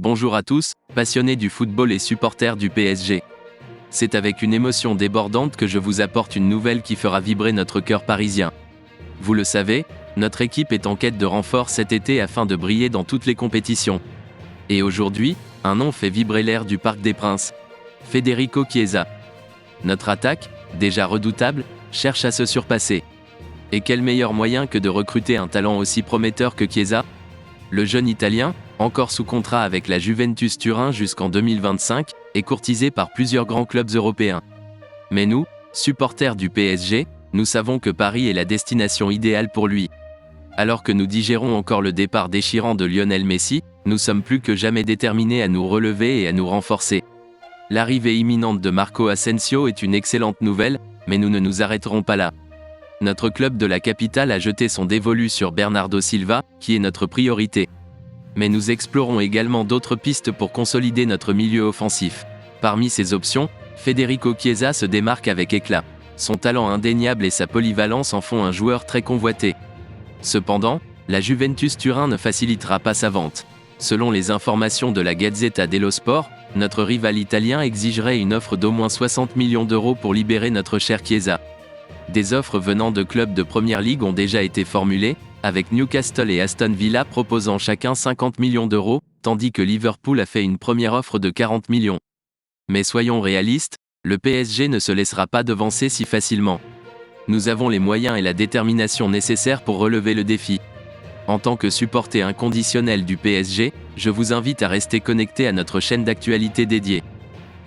Bonjour à tous, passionnés du football et supporters du PSG. C'est avec une émotion débordante que je vous apporte une nouvelle qui fera vibrer notre cœur parisien. Vous le savez, notre équipe est en quête de renfort cet été afin de briller dans toutes les compétitions. Et aujourd'hui, un nom fait vibrer l'air du Parc des Princes. Federico Chiesa. Notre attaque, déjà redoutable, cherche à se surpasser. Et quel meilleur moyen que de recruter un talent aussi prometteur que Chiesa ? Le jeune Italien, encore sous contrat avec la Juventus Turin jusqu'en 2025, est courtisé par plusieurs grands clubs européens. Mais nous, supporters du PSG, nous savons que Paris est la destination idéale pour lui. Alors que nous digérons encore le départ déchirant de Lionel Messi, nous sommes plus que jamais déterminés à nous relever et à nous renforcer. L'arrivée imminente de Marco Asensio est une excellente nouvelle, mais nous ne nous arrêterons pas là. Notre club de la capitale a jeté son dévolu sur Bernardo Silva, qui est notre priorité. Mais nous explorons également d'autres pistes pour consolider notre milieu offensif. Parmi ces options, Federico Chiesa se démarque avec éclat. Son talent indéniable et sa polyvalence en font un joueur très convoité. Cependant, la Juventus Turin ne facilitera pas sa vente. Selon les informations de la Gazzetta dello Sport, notre rival italien exigerait une offre d'au moins 60 millions d'euros pour libérer notre cher Chiesa. Des offres venant de clubs de première ligue ont déjà été formulées, avec Newcastle et Aston Villa proposant chacun 50 millions d'euros, tandis que Liverpool a fait une première offre de 40 millions. Mais soyons réalistes, le PSG ne se laissera pas devancer si facilement. Nous avons les moyens et la détermination nécessaires pour relever le défi. En tant que supporter inconditionnel du PSG, je vous invite à rester connecté à notre chaîne d'actualité dédiée.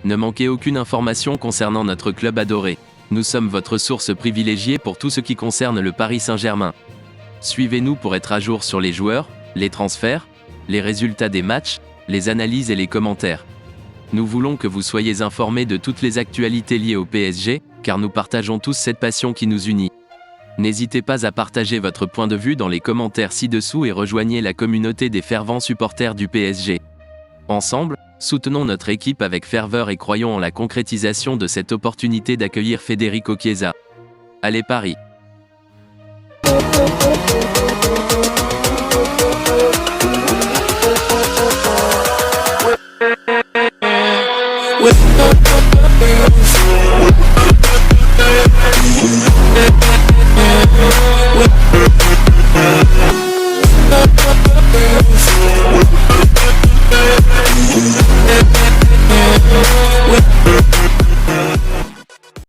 Ne manquez aucune information concernant notre club adoré. Nous sommes votre source privilégiée pour tout ce qui concerne le Paris Saint-Germain. Suivez-nous pour être à jour sur les joueurs, les transferts, les résultats des matchs, les analyses et les commentaires. Nous voulons que vous soyez informés de toutes les actualités liées au PSG, car nous partageons tous cette passion qui nous unit. N'hésitez pas à partager votre point de vue dans les commentaires ci-dessous et rejoignez la communauté des fervents supporters du PSG. Ensemble, soutenons notre équipe avec ferveur et croyons en la concrétisation de cette opportunité d'accueillir Federico Chiesa. Allez Paris!